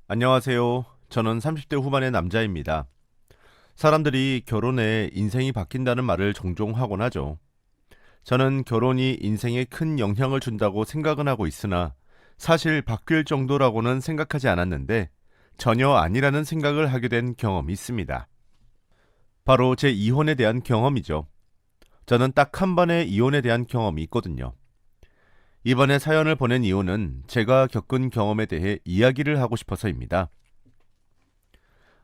안녕하세요. 저는 30대 후반의 남자입니다. 사람들이 결혼해 인생이 바뀐다는 말을 종종 하곤 하죠. 저는 결혼이 인생에 큰 영향을 준다고 생각은 하고 있으나 사실 바뀔 정도라고는 생각하지 않았는데 전혀 아니라는 생각을 하게 된 경험이 있습니다. 바로 제 이혼에 대한 경험이죠. 저는 딱 한 번의 이혼에 대한 경험이 있거든요. 이번에 사연을 보낸 이유는 제가 겪은 경험에 대해 이야기를 하고 싶어서입니다.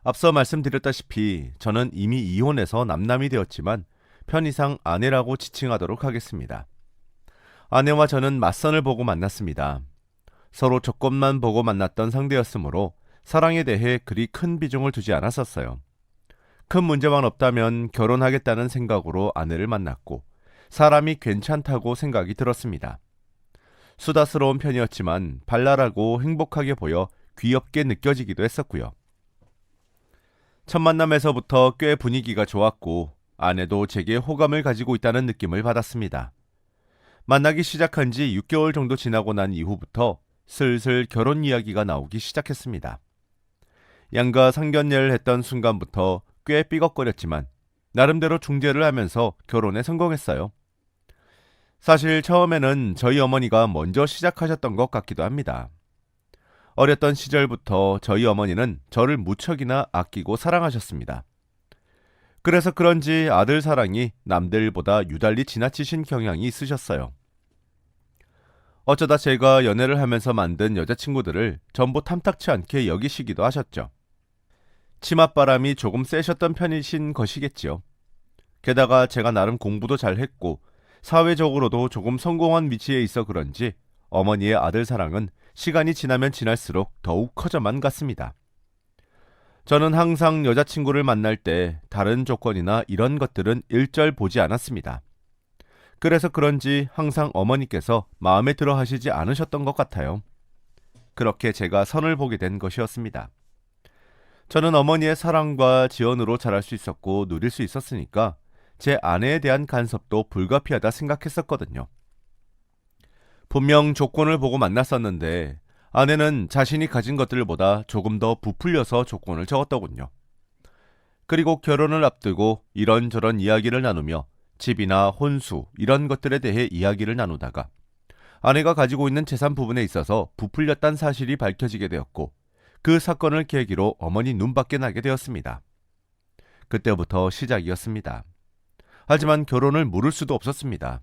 앞서 말씀드렸다시피 저는 이미 이혼해서 남남이 되었지만 편의상 아내라고 지칭하도록 하겠습니다. 아내와 저는 맞선을 보고 만났습니다. 서로 조건만 보고 만났던 상대였으므로 사랑에 대해 그리 큰 비중을 두지 않았었어요. 큰 문제만 없다면 결혼하겠다는 생각으로 아내를 만났고 사람이 괜찮다고 생각이 들었습니다. 수다스러운 편이었지만 발랄하고 행복하게 보여 귀엽게 느껴지기도 했었고요. 첫 만남에서부터 꽤 분위기가 좋았고 아내도 제게 호감을 가지고 있다는 느낌을 받았습니다. 만나기 시작한 지 6개월 정도 지나고 난 이후부터 슬슬 결혼 이야기가 나오기 시작했습니다. 양가 상견례를 했던 순간부터 꽤 삐걱거렸지만 나름대로 중재를 하면서 결혼에 성공했어요. 사실 처음에는 저희 어머니가 먼저 시작하셨던 것 같기도 합니다. 어렸던 시절부터 저희 어머니는 저를 무척이나 아끼고 사랑하셨습니다. 그래서 그런지 아들 사랑이 남들보다 유달리 지나치신 경향이 있으셨어요. 어쩌다 제가 연애를 하면서 만든 여자친구들을 전부 탐탁치 않게 여기시기도 하셨죠. 치맛바람이 조금 세셨던 편이신 것이겠지요. 게다가 제가 나름 공부도 잘했고 사회적으로도 조금 성공한 위치에 있어 그런지 어머니의 아들 사랑은 시간이 지나면 지날수록 더욱 커져만 갔습니다. 저는 항상 여자친구를 만날 때 다른 조건이나 이런 것들은 일절 보지 않았습니다. 그래서 그런지 항상 어머니께서 마음에 들어 하시지 않으셨던 것 같아요. 그렇게 제가 선을 보게 된 것이었습니다. 저는 어머니의 사랑과 지원으로 자랄 수 있었고 누릴 수 있었으니까 제 아내에 대한 간섭도 불가피하다 생각했었거든요. 분명 조건을 보고 만났었는데 아내는 자신이 가진 것들보다 조금 더 부풀려서 조건을 적었더군요. 그리고 결혼을 앞두고 이런저런 이야기를 나누며 집이나 혼수 이런 것들에 대해 이야기를 나누다가 아내가 가지고 있는 재산 부분에 있어서 부풀렸다는 사실이 밝혀지게 되었고 그 사건을 계기로 어머니 눈밖에 나게 되었습니다. 그때부터 시작이었습니다. 하지만 결혼을 물을 수도 없었습니다.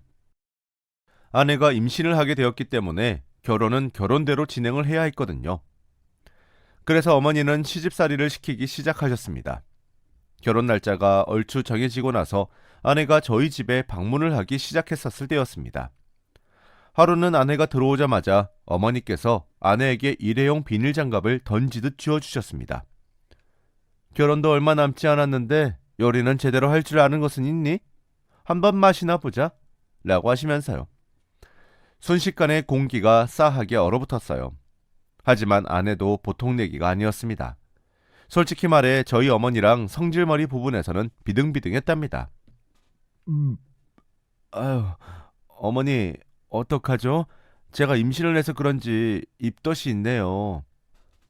아내가 임신을 하게 되었기 때문에 결혼은 결혼대로 진행을 해야 했거든요. 그래서 어머니는 시집살이를 시키기 시작하셨습니다. 결혼 날짜가 얼추 정해지고 나서 아내가 저희 집에 방문을 하기 시작했었을 때였습니다. 하루는 아내가 들어오자마자 어머니께서 아내에게 일회용 비닐 장갑을 던지듯 쥐어주셨습니다. 결혼도 얼마 남지 않았는데 요리는 제대로 할 줄 아는 것은 있니? 한번 마시나 보자 라고 하시면서요. 순식간에 공기가 싸하게 얼어붙었어요. 하지만 아내도 보통 내기가 아니었습니다. 솔직히 말해 저희 어머니랑 성질머리 부분에서는 비등비등했답니다. 음, 아유, 어머니 어떡하죠? 제가 임신을 해서 그런지 입덧이 있네요.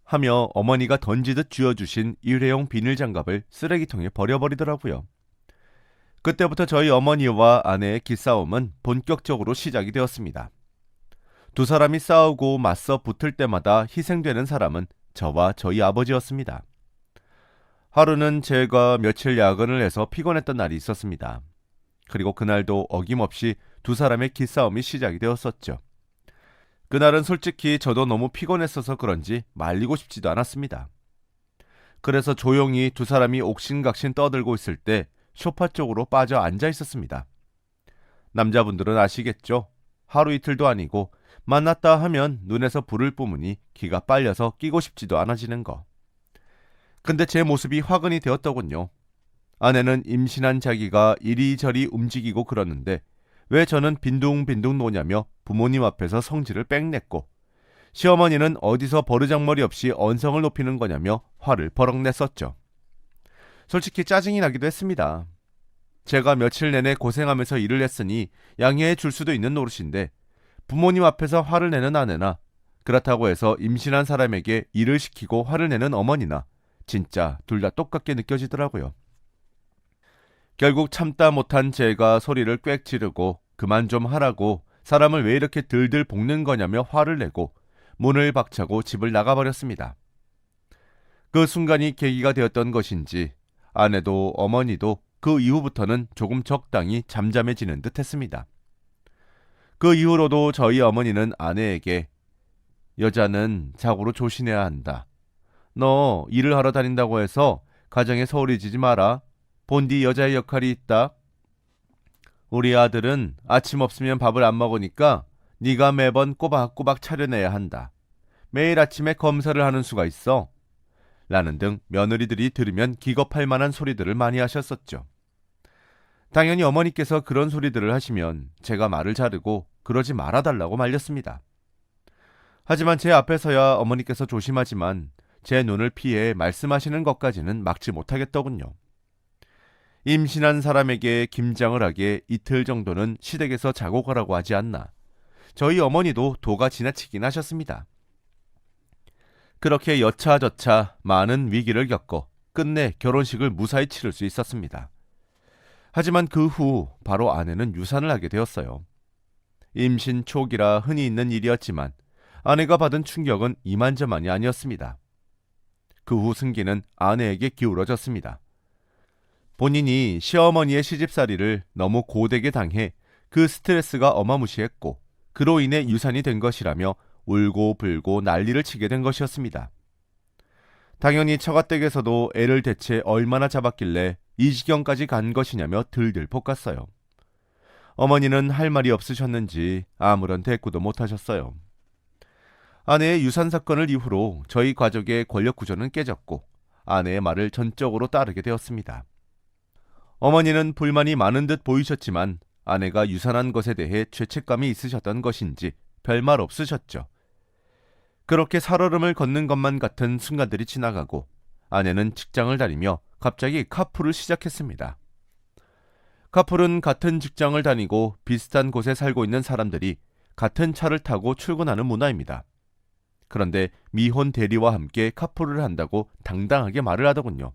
하며 어머니가 던지듯 쥐어주신 일회용 비닐 장갑을 쓰레기통에 버려버리더라고요. 그때부터 저희 어머니와 아내의 기싸움은 본격적으로 시작이 되었습니다. 두 사람이 싸우고 맞서 붙을 때마다 희생되는 사람은 저와 저희 아버지였습니다. 하루는 제가 며칠 야근을 해서 피곤했던 날이 있었습니다. 그리고 그날도 어김없이 두 사람의 기싸움이 시작이 되었었죠. 그날은 솔직히 저도 너무 피곤했어서 그런지 말리고 싶지도 않았습니다. 그래서 조용히 두 사람이 옥신각신 떠들고 있을 때 소파 쪽으로 빠져 앉아 있었습니다. 남자분들은 아시겠죠? 하루 이틀도 아니고 만났다 하면 눈에서 불을 뿜으니 기가 빨려서 끼고 싶지도 않아지는 거. 근데 제 모습이 화근이 되었더군요. 아내는 임신한 자기가 이리저리 움직이고 그러는데 왜 저는 빈둥빈둥 노냐며 부모님 앞에서 성질을 빽 냈고 시어머니는 어디서 버르장머리 없이 언성을 높이는 거냐며 화를 버럭 냈었죠. 솔직히 짜증이 나기도 했습니다. 제가 며칠 내내 고생하면서 일을 했으니 양해해 줄 수도 있는 노릇인데 부모님 앞에서 화를 내는 아내나 그렇다고 해서 임신한 사람에게 일을 시키고 화를 내는 어머니나 진짜 둘 다 똑같게 느껴지더라고요. 결국 참다 못한 제가 소리를 꽥 지르고 그만 좀 하라고 사람을 왜 이렇게 들들 볶는 거냐며 화를 내고 문을 박차고 집을 나가버렸습니다. 그 순간이 계기가 되었던 것인지 아내도 어머니도 그 이후부터는 조금 적당히 잠잠해지는 듯 했습니다. 그 이후로도 저희 어머니는 아내에게 여자는 자고로 조심해야 한다. 너 일을 하러 다닌다고 해서 가정에 소홀히 지지 마라. 본디 여자의 역할이 있다. 우리 아들은 아침 없으면 밥을 안 먹으니까 네가 매번 꼬박꼬박 차려내야 한다. 매일 아침에 검사를 하는 수가 있어. 라는 등 며느리들이 들으면 기겁할 만한 소리들을 많이 하셨었죠. 당연히 어머니께서 그런 소리들을 하시면 제가 말을 자르고 그러지 말아달라고 말렸습니다. 하지만 제 앞에서야 어머니께서 조심하지만 제 눈을 피해 말씀하시는 것까지는 막지 못하겠더군요. 임신한 사람에게 김장을 하기에 이틀 정도는 시댁에서 자고 가라고 하지 않나. 저희 어머니도 도가 지나치긴 하셨습니다. 그렇게 여차저차 많은 위기를 겪어 끝내 결혼식을 무사히 치를 수 있었습니다. 하지만 그 후 바로 아내는 유산을 하게 되었어요. 임신 초기라 흔히 있는 일이었지만 아내가 받은 충격은 이만저만이 아니었습니다. 그 후 승기는 아내에게 기울어졌습니다. 본인이 시어머니의 시집살이를 너무 고되게 당해 그 스트레스가 어마무시했고 그로 인해 유산이 된 것이라며 울고 불고 난리를 치게 된 것이었습니다. 당연히 처가댁에서도 애를 대체 얼마나 잡았길래 이 지경까지 간 것이냐며 들들 볶았어요. 어머니는 할 말이 없으셨는지 아무런 대꾸도 못하셨어요. 아내의 유산 사건을 이후로 저희 가족의 권력 구조는 깨졌고 아내의 말을 전적으로 따르게 되었습니다. 어머니는 불만이 많은 듯 보이셨지만 아내가 유산한 것에 대해 죄책감이 있으셨던 것인지 별말 없으셨죠. 그렇게 살얼음을 걷는 것만 같은 순간들이 지나가고 아내는 직장을 다니며 갑자기 카풀을 시작했습니다. 카풀은 같은 직장을 다니고 비슷한 곳에 살고 있는 사람들이 같은 차를 타고 출근하는 문화입니다. 그런데 미혼 대리와 함께 카풀을 한다고 당당하게 말을 하더군요.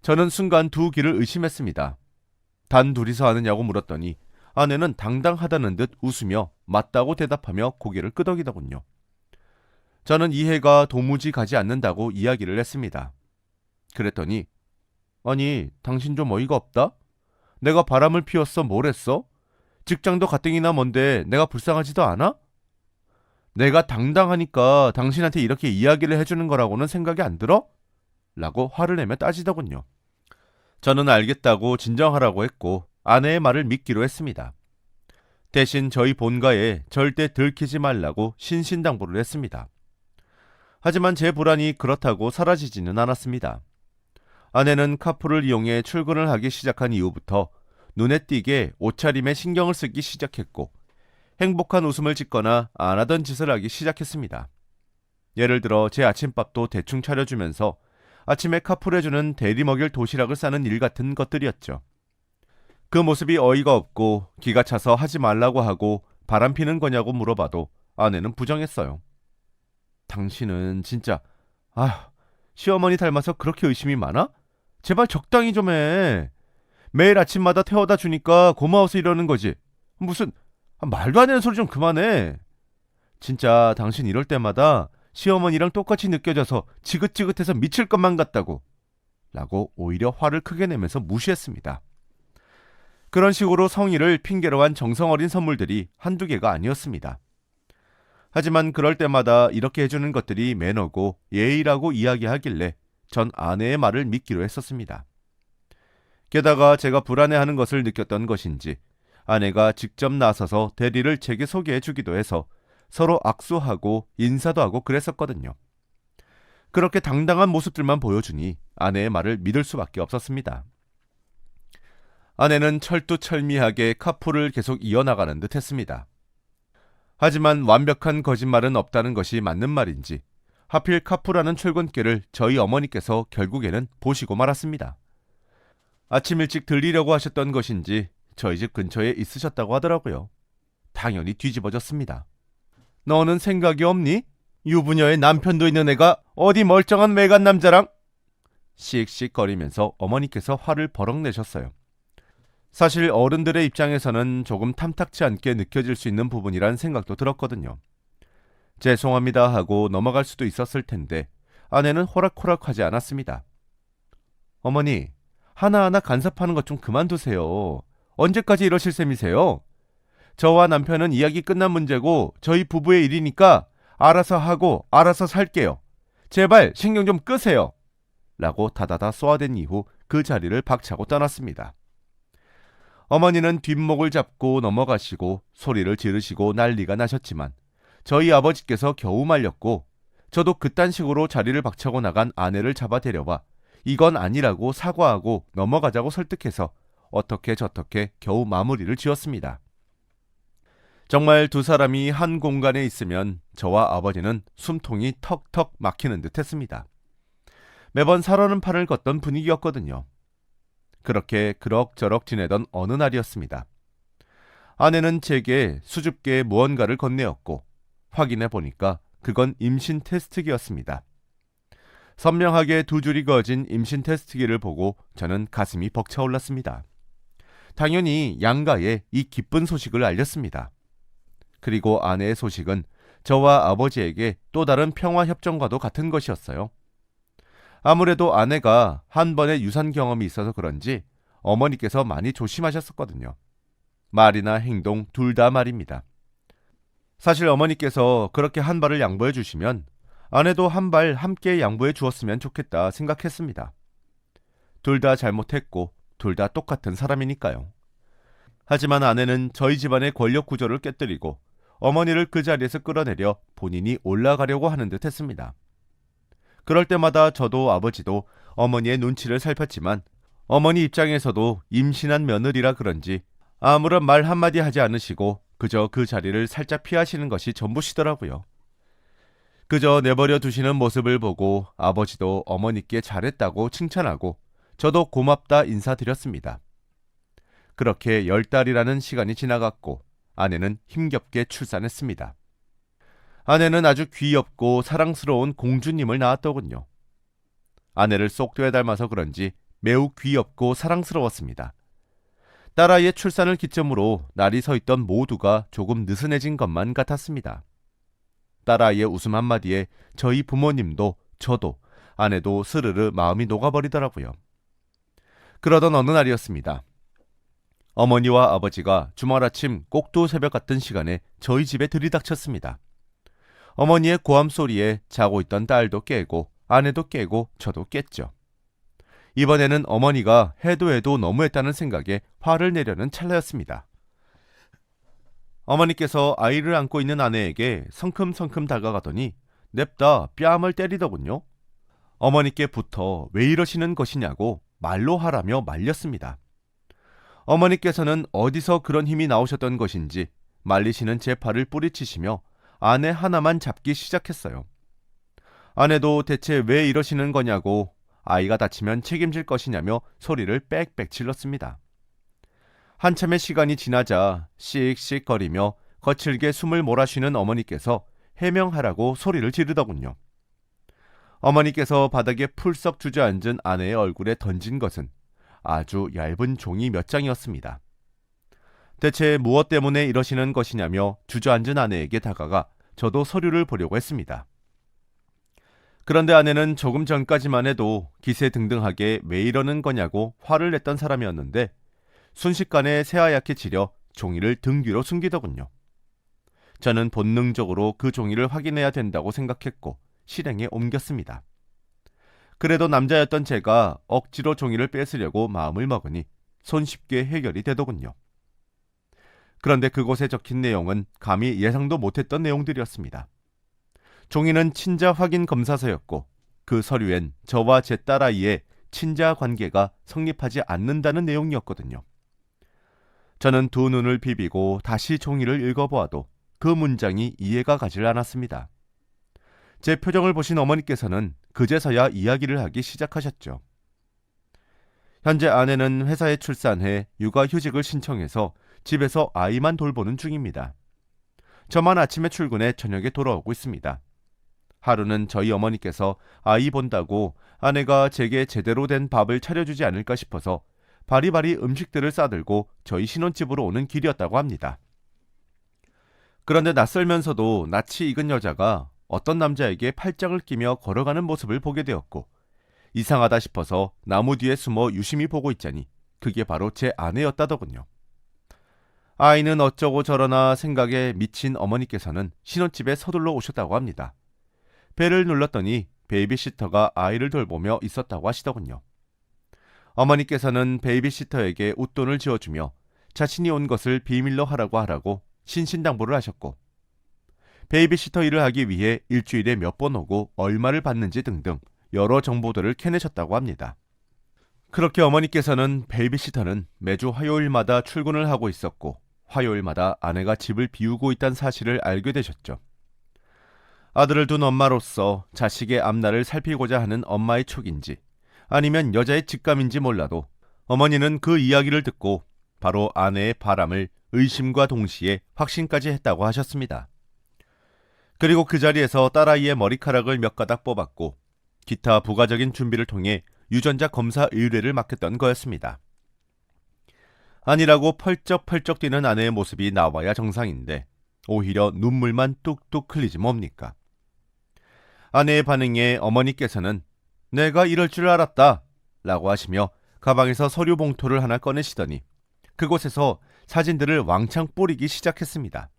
저는 순간 두 귀를 의심했습니다. 단 둘이서 하느냐고 물었더니 아내는 당당하다는 듯 웃으며 맞다고 대답하며 고개를 끄덕이더군요. 저는 이해가 도무지 가지 않는다고 이야기를 했습니다. 그랬더니 아니 당신 좀 어이가 없다? 내가 바람을 피웠어 뭘 했어? 직장도 가뜩이나 먼데 내가 불쌍하지도 않아? 내가 당당하니까 당신한테 이렇게 이야기를 해주는 거라고는 생각이 안 들어? 라고 화를 내며 따지더군요. 저는 알겠다고 진정하라고 했고 아내의 말을 믿기로 했습니다. 대신 저희 본가에 절대 들키지 말라고 신신당부를 했습니다. 하지만 제 불안이 그렇다고 사라지지는 않았습니다. 아내는 카풀을 이용해 출근을 하기 시작한 이후부터 눈에 띄게 옷차림에 신경을 쓰기 시작했고 행복한 웃음을 짓거나 안 하던 짓을 하기 시작했습니다. 예를 들어 제 아침밥도 대충 차려주면서 아침에 카풀해주는 대리 먹일 도시락을 싸는 일 같은 것들이었죠. 그 모습이 어이가 없고 기가 차서 하지 말라고 하고 바람 피는 거냐고 물어봐도 아내는 부정했어요. 당신은 진짜 시어머니 닮아서 그렇게 의심이 많아? 제발 적당히 좀 해. 매일 아침마다 태워다 주니까 고마워서 이러는 거지. 무슨 말도 안 되는 소리 좀 그만해. 진짜 당신 이럴 때마다 시어머니랑 똑같이 느껴져서 지긋지긋해서 미칠 것만 같다고. 라고 오히려 화를 크게 내면서 무시했습니다. 그런 식으로 성의를 핑계로 한 정성어린 선물들이 한두 개가 아니었습니다. 하지만 그럴 때마다 이렇게 해주는 것들이 매너고 예의라고 이야기하길래 전 아내의 말을 믿기로 했었습니다. 게다가 제가 불안해하는 것을 느꼈던 것인지 아내가 직접 나서서 대리를 제게 소개해 주기도 해서 서로 악수하고 인사도 하고 그랬었거든요. 그렇게 당당한 모습들만 보여주니 아내의 말을 믿을 수밖에 없었습니다. 아내는 철두철미하게 카풀을 계속 이어나가는 듯 했습니다. 하지만 완벽한 거짓말은 없다는 것이 맞는 말인지 하필 카풀하는 출근길을 저희 어머니께서 결국에는 보시고 말았습니다. 아침 일찍 들리려고 하셨던 것인지 저희 집 근처에 있으셨다고 하더라고요. 당연히 뒤집어졌습니다. 너는 생각이 없니? 유부녀의 남편도 있는 애가 어디 멀쩡한 외간 남자랑? 씩씩거리면서 어머니께서 화를 버럭 내셨어요. 사실 어른들의 입장에서는 조금 탐탁치 않게 느껴질 수 있는 부분이란 생각도 들었거든요. 죄송합니다 하고 넘어갈 수도 있었을 텐데 아내는 호락호락하지 않았습니다. 어머니, 하나하나 간섭하는 것 좀 그만두세요. 언제까지 이러실 셈이세요? 저와 남편은 이야기 끝난 문제고 저희 부부의 일이니까 알아서 하고 알아서 살게요. 제발 신경 좀 끄세요. 라고 다다다 쏘아댄 이후 그 자리를 박차고 떠났습니다. 어머니는 뒷목을 잡고 넘어가시고 소리를 지르시고 난리가 나셨지만 저희 아버지께서 겨우 말렸고 저도 그딴 식으로 자리를 박차고 나간 아내를 잡아 데려와 이건 아니라고 사과하고 넘어가자고 설득해서 어떻게 저떻게 겨우 마무리를 지었습니다. 정말 두 사람이 한 공간에 있으면 저와 아버지는 숨통이 턱턱 막히는 듯 했습니다. 매번 살얼음 판을 걷던 분위기였거든요. 그렇게 그럭저럭 지내던 어느 날이었습니다. 아내는 제게 수줍게 무언가를 건네었고 확인해 보니까 그건 임신 테스트기였습니다. 선명하게 두 줄이 그어진 임신 테스트기를 보고 저는 가슴이 벅차올랐습니다. 당연히 양가에 이 기쁜 소식을 알렸습니다. 그리고 아내의 소식은 저와 아버지에게 또 다른 평화협정과도 같은 것이었어요. 아무래도 아내가 한 번의 유산 경험이 있어서 그런지 어머니께서 많이 조심하셨었거든요. 말이나 행동 둘 다 말입니다. 사실 어머니께서 그렇게 한 발을 양보해 주시면 아내도 한 발 함께 양보해 주었으면 좋겠다 생각했습니다. 둘 다 잘못했고 둘 다 똑같은 사람이니까요. 하지만 아내는 저희 집안의 권력 구조를 깨뜨리고 어머니를 그 자리에서 끌어내려 본인이 올라가려고 하는 듯 했습니다. 그럴 때마다 저도 아버지도 어머니의 눈치를 살폈지만 어머니 입장에서도 임신한 며느리라 그런지 아무런 말 한마디 하지 않으시고 그저 그 자리를 살짝 피하시는 것이 전부시더라고요. 그저 내버려 두시는 모습을 보고 아버지도 어머니께 잘했다고 칭찬하고 저도 고맙다 인사드렸습니다. 그렇게 10달이라는 시간이 지나갔고 아내는 힘겹게 출산했습니다. 아내는 아주 귀엽고 사랑스러운 공주님을 낳았더군요. 아내를 쏙 되닮아서 그런지 매우 귀엽고 사랑스러웠습니다. 딸아이의 출산을 기점으로 날이 서 있던 모두가 조금 느슨해진 것만 같았습니다. 딸아이의 웃음 한마디에 저희 부모님도 저도 아내도 스르르 마음이 녹아버리더라고요. 그러던 어느 날이었습니다. 어머니와 아버지가 주말 아침 꼭두 새벽 같은 시간에 저희 집에 들이닥쳤습니다. 어머니의 고함 소리에 자고 있던 딸도 깨고 아내도 깨고 저도 깼죠. 이번에는 어머니가 해도 너무했다는 생각에 화를 내려는 찰나였습니다. 어머니께서 아이를 안고 있는 아내에게 성큼성큼 다가가더니 냅다 뺨을 때리더군요. 어머니께 붙어 왜 이러시는 것이냐고 말로 하라며 말렸습니다. 어머니께서는 어디서 그런 힘이 나오셨던 것인지 말리시는 제 팔을 뿌리치시며 아내 하나만 잡기 시작했어요. 아내도 대체 왜 이러시는 거냐고 아이가 다치면 책임질 것이냐며 소리를 빽빽 질렀습니다. 한참의 시간이 지나자 씩씩거리며 거칠게 숨을 몰아쉬는 어머니께서 해명하라고 소리를 지르더군요. 어머니께서 바닥에 풀썩 주저앉은 아내의 얼굴에 던진 것은 아주 얇은 종이 몇 장이었습니다. 대체 무엇 때문에 이러시는 것이냐며 주저앉은 아내에게 다가가 저도 서류를 보려고 했습니다. 그런데 아내는 조금 전까지만 해도 기세등등하게 왜 이러는 거냐고 화를 냈던 사람이었는데 순식간에 새하얗게 지려 종이를 등 뒤로 숨기더군요. 저는 본능적으로 그 종이를 확인해야 된다고 생각했고 실행에 옮겼습니다. 그래도 남자였던 제가 억지로 종이를 뺏으려고 마음을 먹으니 손쉽게 해결이 되더군요. 그런데 그곳에 적힌 내용은 감히 예상도 못했던 내용들이었습니다. 종이는 친자 확인 검사서였고 그 서류엔 저와 제 딸아이의 친자 관계가 성립하지 않는다는 내용이었거든요. 저는 두 눈을 비비고 다시 종이를 읽어보아도 그 문장이 이해가 가질 않았습니다. 제 표정을 보신 어머니께서는 그제서야 이야기를 하기 시작하셨죠. 현재 아내는 회사에 출산해 육아휴직을 신청해서 집에서 아이만 돌보는 중입니다. 저만 아침에 출근해 저녁에 돌아오고 있습니다. 하루는 저희 어머니께서 아이 본다고 아내가 제게 제대로 된 밥을 차려주지 않을까 싶어서 바리바리 음식들을 싸들고 저희 신혼집으로 오는 길이었다고 합니다. 그런데 낯설면서도 낯이 익은 여자가 어떤 남자에게 팔짱을 끼며 걸어가는 모습을 보게 되었고, 이상하다 싶어서 나무 뒤에 숨어 유심히 보고 있자니 그게 바로 제 아내였다더군요. 아이는 어쩌고 저러나 생각에 미친 어머니께서는 신혼집에 서둘러 오셨다고 합니다. 배를 눌렀더니 베이비시터가 아이를 돌보며 있었다고 하시더군요. 어머니께서는 베이비시터에게 웃돈을 지어주며 자신이 온 것을 비밀로 하라고 신신당부를 하셨고, 베이비시터 일을 하기 위해 일주일에 몇 번 오고 얼마를 받는지 등등 여러 정보들을 캐내셨다고 합니다. 그렇게 어머니께서는 베이비시터는 매주 화요일마다 출근을 하고 있었고, 화요일마다 아내가 집을 비우고 있다는 사실을 알게 되셨죠. 아들을 둔 엄마로서 자식의 앞날을 살피고자 하는 엄마의 촉인지 아니면 여자의 직감인지 몰라도 어머니는 그 이야기를 듣고 바로 아내의 바람을 의심과 동시에 확신까지 했다고 하셨습니다. 그리고 그 자리에서 딸아이의 머리카락을 몇 가닥 뽑았고 기타 부가적인 준비를 통해 유전자 검사 의뢰를 맡겼던 거였습니다. 아니라고 펄쩍펄쩍 뛰는 아내의 모습이 나와야 정상인데 오히려 눈물만 뚝뚝 흘리지 뭡니까? 아내의 반응에 어머니께서는 내가 이럴 줄 알았다 라고 하시며 가방에서 서류 봉투를 하나 꺼내시더니 그곳에서 사진들을 왕창 뿌리기 시작했습니다.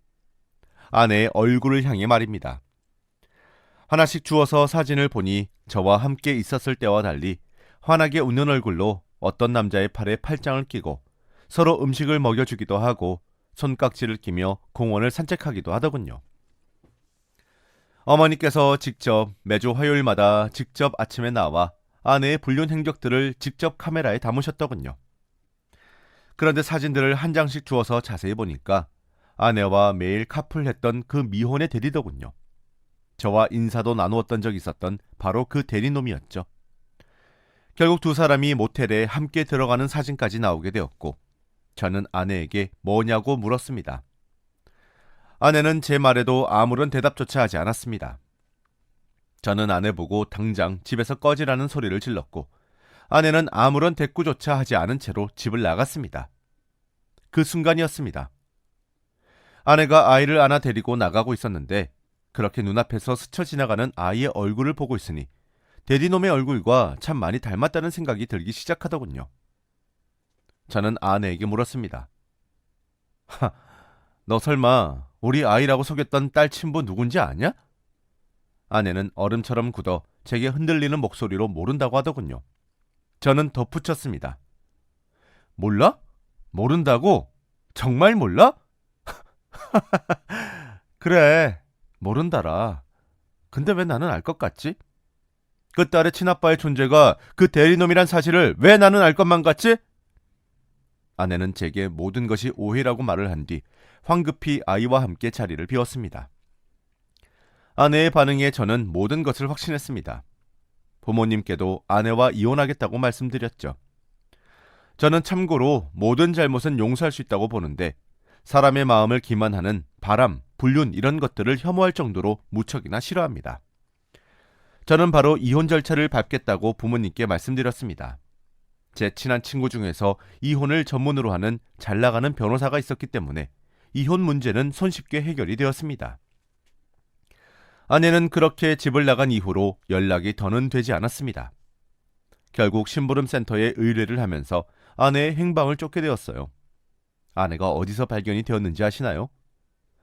아내의 얼굴을 향해 말입니다. 하나씩 주워서 사진을 보니 저와 함께 있었을 때와 달리 환하게 웃는 얼굴로 어떤 남자의 팔에 팔짱을 끼고 서로 음식을 먹여주기도 하고 손깍지를 끼며 공원을 산책하기도 하더군요. 어머니께서 직접 매주 화요일마다 직접 아침에 나와 아내의 불륜 행적들을 직접 카메라에 담으셨더군요. 그런데 사진들을 한 장씩 주워서 자세히 보니까 아내와 매일 카풀했던 그 미혼의 대리더군요. 저와 인사도 나누었던 적이 있었던 바로 그 대리놈이었죠. 결국 두 사람이 모텔에 함께 들어가는 사진까지 나오게 되었고 저는 아내에게 뭐냐고 물었습니다. 아내는 제 말에도 아무런 대답조차 하지 않았습니다. 저는 아내 보고 당장 집에서 꺼지라는 소리를 질렀고 아내는 아무런 대꾸조차 하지 않은 채로 집을 나갔습니다. 그 순간이었습니다. 아내가 아이를 안아 데리고 나가고 있었는데 그렇게 눈앞에서 스쳐 지나가는 아이의 얼굴을 보고 있으니 대리놈의 얼굴과 참 많이 닮았다는 생각이 들기 시작하더군요. 저는 아내에게 물었습니다. 너 설마 우리 아이라고 속였던 딸 친부 누군지 아냐? 아내는 얼음처럼 굳어 제게 흔들리는 목소리로 모른다고 하더군요. 저는 덧붙였습니다. 몰라? 모른다고? 정말 몰라? 그래, 모른다라. 근데 왜 나는 알 것 같지? 그 딸의 친아빠의 존재가 그 대리놈이란 사실을 왜 나는 알 것만 같지? 아내는 제게 모든 것이 오해라고 말을 한 뒤 황급히 아이와 함께 자리를 비웠습니다. 아내의 반응에 저는 모든 것을 확신했습니다. 부모님께도 아내와 이혼하겠다고 말씀드렸죠. 저는 참고로 모든 잘못은 용서할 수 있다고 보는데 사람의 마음을 기만하는 바람, 불륜 이런 것들을 혐오할 정도로 무척이나 싫어합니다. 저는 바로 이혼 절차를 밟겠다고 부모님께 말씀드렸습니다. 제 친한 친구 중에서 이혼을 전문으로 하는 잘 나가는 변호사가 있었기 때문에 이혼 문제는 손쉽게 해결이 되었습니다. 아내는 그렇게 집을 나간 이후로 연락이 더는 되지 않았습니다. 결국 심부름센터에 의뢰를 하면서 아내의 행방을 쫓게 되었어요. 아내가 어디서 발견이 되었는지 아시나요?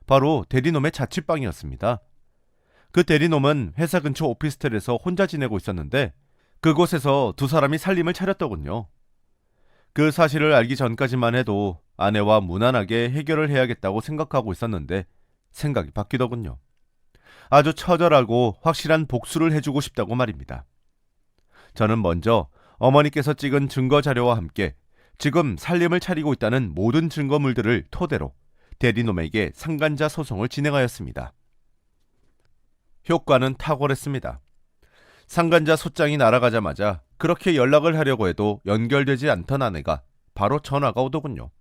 바로 대리놈의 자취방이었습니다. 그 대리놈은 회사 근처 오피스텔에서 혼자 지내고 있었는데 그곳에서 두 사람이 살림을 차렸더군요. 그 사실을 알기 전까지만 해도 아내와 무난하게 해결을 해야겠다고 생각하고 있었는데 생각이 바뀌더군요. 아주 처절하고 확실한 복수를 해주고 싶다고 말입니다. 저는 먼저 어머니께서 찍은 증거 자료와 함께 지금 살림을 차리고 있다는 모든 증거물들을 토대로 대리놈에게 상간자 소송을 진행하였습니다. 효과는 탁월했습니다. 상간자 소장이 날아가자마자 그렇게 연락을 하려고 해도 연결되지 않던 아내가 바로 전화가 오더군요.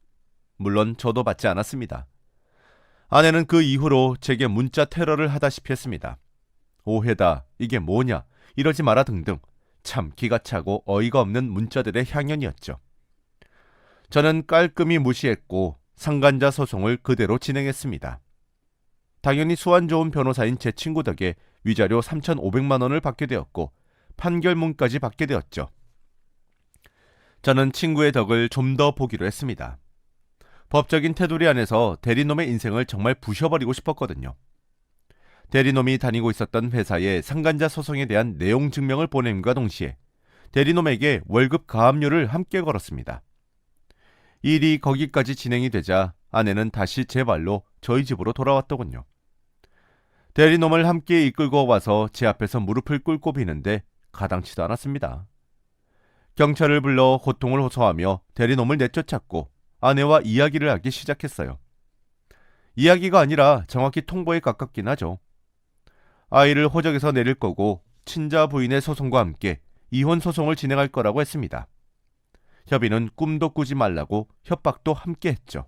물론 저도 받지 않았습니다. 아내는 그 이후로 제게 문자 테러를 하다시피 했습니다. 오해다, 이게 뭐냐, 이러지 마라 등등 참 기가 차고 어이가 없는 문자들의 향연이었죠. 저는 깔끔히 무시했고 상간자 소송을 그대로 진행했습니다. 당연히 수완 좋은 변호사인 제 친구 덕에 위자료 3,500만 원을 받게 되었고 판결문까지 받게 되었죠. 저는 친구의 덕을 좀 더 보기로 했습니다. 법적인 테두리 안에서 대리놈의 인생을 정말 부셔버리고 싶었거든요. 대리놈이 다니고 있었던 회사에 상간자 소송에 대한 내용 증명을 보냄과 동시에 대리놈에게 월급 가압류를 함께 걸었습니다. 일이 거기까지 진행이 되자 아내는 다시 제 발로 저희 집으로 돌아왔더군요. 대리놈을 함께 이끌고 와서 제 앞에서 무릎을 꿇고 비는데 가당치도 않았습니다. 경찰을 불러 고통을 호소하며 대리놈을 내쫓았고 아내와 이야기를 하기 시작했어요. 이야기가 아니라 정확히 통보에 가깝긴 하죠. 아이를 호적에서 내릴 거고 친자 부인의 소송과 함께 이혼 소송을 진행할 거라고 했습니다. 협의는 꿈도 꾸지 말라고 협박도 함께 했죠.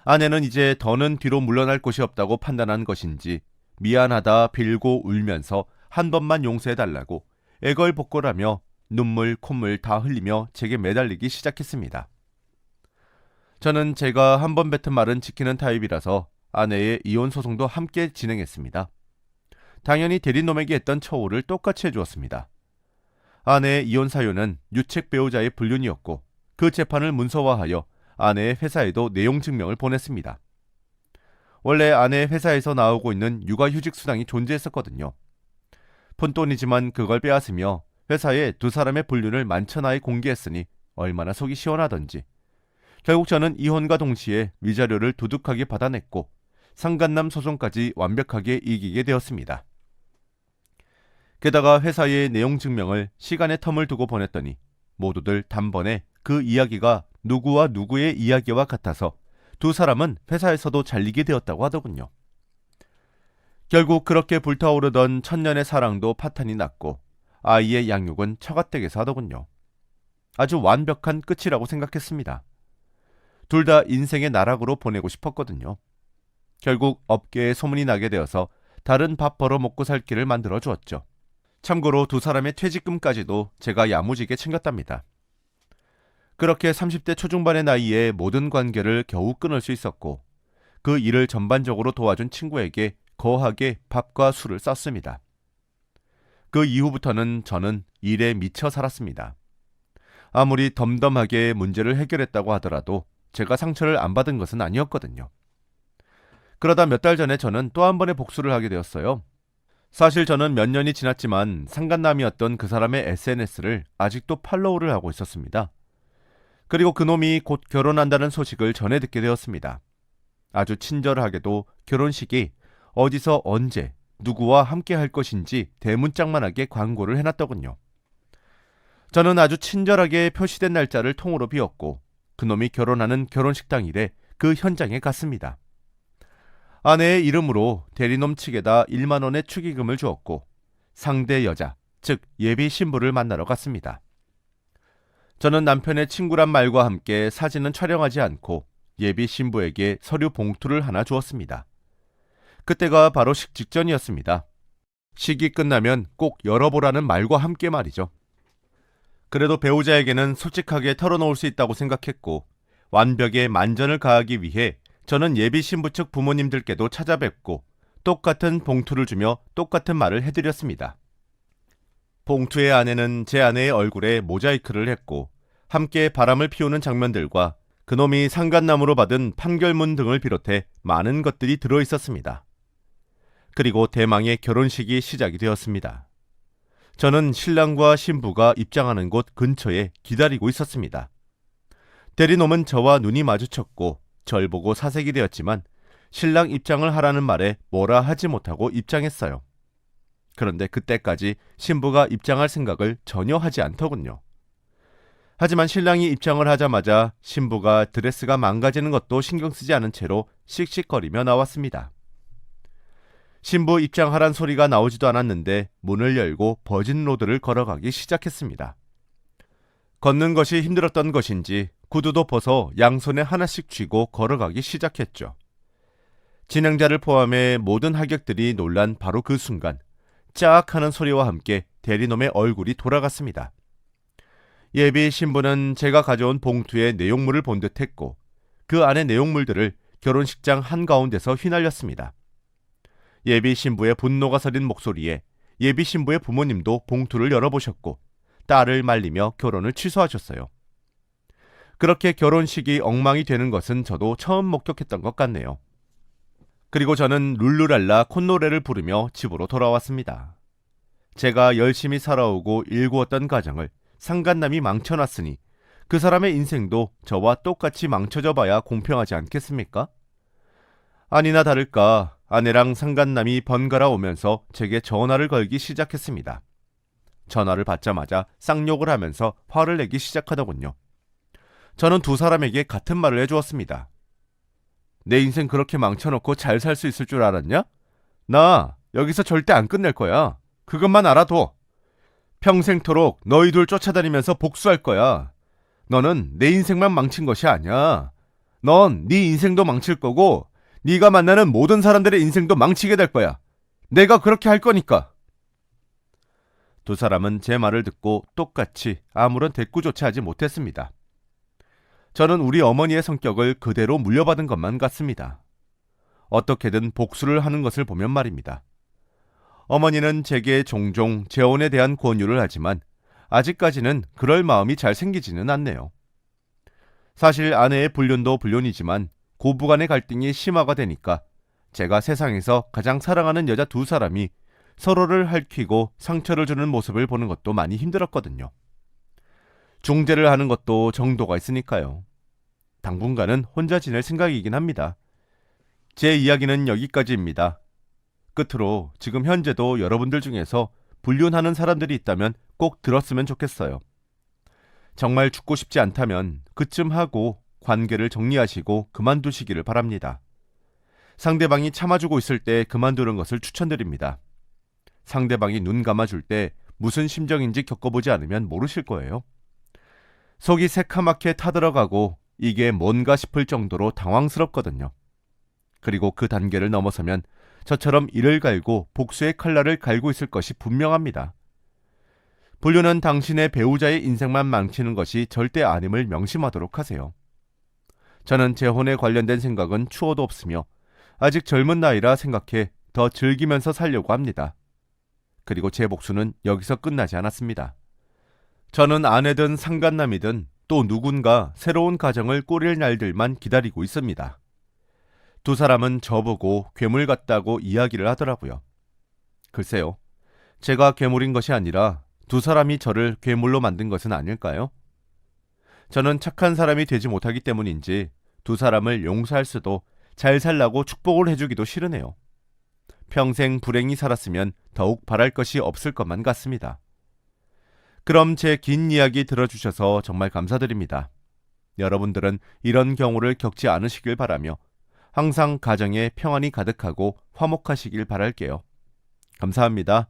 아내는 이제 더는 뒤로 물러날 곳이 없다고 판단한 것인지 미안하다 빌고 울면서 한 번만 용서해달라고 애걸복걸하며 눈물 콧물 다 흘리며 제게 매달리기 시작했습니다. 저는 제가 한 번 뱉은 말은 지키는 타입이라서 아내의 이혼 소송도 함께 진행했습니다. 당연히 대리놈에게 했던 처우를 똑같이 해주었습니다. 아내의 이혼 사유는 유책 배우자의 불륜이었고 그 재판을 문서화하여 아내의 회사에도 내용 증명을 보냈습니다. 원래 아내의 회사에서 나오고 있는 육아휴직 수당이 존재했었거든요. 푼돈이지만 그걸 빼앗으며 회사에 두 사람의 불륜을 만천하에 공개했으니 얼마나 속이 시원하던지. 결국 저는 이혼과 동시에 위자료를 두둑하게 받아냈고 상간남 소송까지 완벽하게 이기게 되었습니다. 게다가 회사의 내용 증명을 시간의 텀을 두고 보냈더니 모두들 단번에 그 이야기가 누구와 누구의 이야기와 같아서 두 사람은 회사에서도 잘리게 되었다고 하더군요. 결국 그렇게 불타오르던 천년의 사랑도 파탄이 났고 아이의 양육은 처가댁에서 하더군요. 아주 완벽한 끝이라고 생각했습니다. 둘 다 인생의 나락으로 보내고 싶었거든요. 결국 업계에 소문이 나게 되어서 다른 밥 벌어 먹고 살 길을 만들어 주었죠. 참고로 두 사람의 퇴직금까지도 제가 야무지게 챙겼답니다. 그렇게 30대 초중반의 나이에 모든 관계를 겨우 끊을 수 있었고 그 일을 전반적으로 도와준 친구에게 거하게 밥과 술을 쌌습니다. 그 이후부터는 저는 일에 미쳐 살았습니다. 아무리 덤덤하게 문제를 해결했다고 하더라도 제가 상처를 안 받은 것은 아니었거든요. 그러다 몇 달 전에 저는 또 한 번의 복수를 하게 되었어요. 사실 저는 몇 년이 지났지만 상간남이었던 그 사람의 SNS를 아직도 팔로우를 하고 있었습니다. 그리고 그놈이 곧 결혼한다는 소식을 전해 듣게 되었습니다. 아주 친절하게도 결혼식이 어디서 언제 누구와 함께 할 것인지 대문짝만하게 광고를 해놨더군요. 저는 아주 친절하게 표시된 날짜를 통으로 비웠고 그놈이 결혼하는 결혼식 당일에 그 현장에 갔습니다. 아내의 이름으로 대리놈 측에다 1만 원의 축의금을 주었고 상대 여자, 즉 예비 신부를 만나러 갔습니다. 저는 남편의 친구란 말과 함께 사진은 촬영하지 않고 예비 신부에게 서류 봉투를 하나 주었습니다. 그때가 바로 식 직전이었습니다. 식이 끝나면 꼭 열어보라는 말과 함께 말이죠. 그래도 배우자에게는 솔직하게 털어놓을 수 있다고 생각했고 완벽에 만전을 가하기 위해 저는 예비 신부 측 부모님들께도 찾아뵙고 똑같은 봉투를 주며 똑같은 말을 해드렸습니다. 봉투의 안에는 제 아내의 얼굴에 모자이크를 했고 함께 바람을 피우는 장면들과 그놈이 상간남으로 받은 판결문 등을 비롯해 많은 것들이 들어있었습니다. 그리고 대망의 결혼식이 시작이 되었습니다. 저는 신랑과 신부가 입장하는 곳 근처에 기다리고 있었습니다. 대리놈은 저와 눈이 마주쳤고 절 보고 사색이 되었지만 신랑 입장을 하라는 말에 뭐라 하지 못하고 입장했어요. 그런데 그때까지 신부가 입장할 생각을 전혀 하지 않더군요. 하지만 신랑이 입장을 하자마자 신부가 드레스가 망가지는 것도 신경 쓰지 않은 채로 씩씩거리며 나왔습니다. 신부 입장하란 소리가 나오지도 않았는데 문을 열고 버진로드를 걸어가기 시작했습니다. 걷는 것이 힘들었던 것인지 구두도 벗어 양손에 하나씩 쥐고 걸어가기 시작했죠. 진행자를 포함해 모든 하객들이 놀란 바로 그 순간 짝 하는 소리와 함께 대리놈의 얼굴이 돌아갔습니다. 예비 신부는 제가 가져온 봉투에 내용물을 본 듯했고 그 안의 내용물들을 결혼식장 한가운데서 휘날렸습니다. 예비 신부의 분노가 서린 목소리에 예비 신부의 부모님도 봉투를 열어보셨고 딸을 말리며 결혼을 취소하셨어요. 그렇게 결혼식이 엉망이 되는 것은 저도 처음 목격했던 것 같네요. 그리고 저는 룰루랄라 콧노래를 부르며 집으로 돌아왔습니다. 제가 열심히 살아오고 일구었던 가정을 상간남이 망쳐놨으니 그 사람의 인생도 저와 똑같이 망쳐져 봐야 공평하지 않겠습니까? 아니나 다를까 아내랑 상간남이 번갈아 오면서 제게 전화를 걸기 시작했습니다. 전화를 받자마자 쌍욕을 하면서 화를 내기 시작하더군요. 저는 두 사람에게 같은 말을 해주었습니다. 내 인생 그렇게 망쳐놓고 잘 살 수 있을 줄 알았냐? 나 여기서 절대 안 끝낼 거야. 그것만 알아둬. 평생토록 너희 둘 쫓아다니면서 복수할 거야. 너는 내 인생만 망친 것이 아니야. 넌 네 인생도 망칠 거고 네가 만나는 모든 사람들의 인생도 망치게 될 거야. 내가 그렇게 할 거니까. 두 사람은 제 말을 듣고 똑같이 아무런 대꾸조차 하지 못했습니다. 저는 우리 어머니의 성격을 그대로 물려받은 것만 같습니다. 어떻게든 복수를 하는 것을 보면 말입니다. 어머니는 제게 종종 재혼에 대한 권유를 하지만 아직까지는 그럴 마음이 잘 생기지는 않네요. 사실 아내의 불륜도 불륜이지만 고부간의 갈등이 심화가 되니까 제가 세상에서 가장 사랑하는 여자 두 사람이 서로를 핥히고 상처를 주는 모습을 보는 것도 많이 힘들었거든요. 중재를 하는 것도 정도가 있으니까요. 당분간은 혼자 지낼 생각이긴 합니다. 제 이야기는 여기까지입니다. 끝으로 지금 현재도 여러분들 중에서 불륜하는 사람들이 있다면 꼭 들었으면 좋겠어요. 정말 죽고 싶지 않다면 그쯤 하고 관계를 정리하시고 그만두시기를 바랍니다. 상대방이 참아주고 있을 때 그만두는 것을 추천드립니다. 상대방이 눈 감아줄 때 무슨 심정인지 겪어보지 않으면 모르실 거예요. 속이 새카맣게 타들어가고 이게 뭔가 싶을 정도로 당황스럽거든요. 그리고 그 단계를 넘어서면 저처럼 이를 갈고 복수의 칼날을 갈고 있을 것이 분명합니다. 불륜은 당신의 배우자의 인생만 망치는 것이 절대 아님을 명심하도록 하세요. 저는 재혼에 관련된 생각은 추호도 없으며 아직 젊은 나이라 생각해 더 즐기면서 살려고 합니다. 그리고 제 복수는 여기서 끝나지 않았습니다. 저는 아내든 상간남이든 또 누군가 새로운 가정을 꾸릴 날들만 기다리고 있습니다. 두 사람은 저보고 괴물 같다고 이야기를 하더라고요. 글쎄요, 제가 괴물인 것이 아니라 두 사람이 저를 괴물로 만든 것은 아닐까요? 저는 착한 사람이 되지 못하기 때문인지 두 사람을 용서할 수도 잘 살라고 축복을 해주기도 싫으네요. 평생 불행히 살았으면 더욱 바랄 것이 없을 것만 같습니다. 그럼 제 긴 이야기 들어주셔서 정말 감사드립니다. 여러분들은 이런 경우를 겪지 않으시길 바라며 항상 가정에 평안이 가득하고 화목하시길 바랄게요. 감사합니다.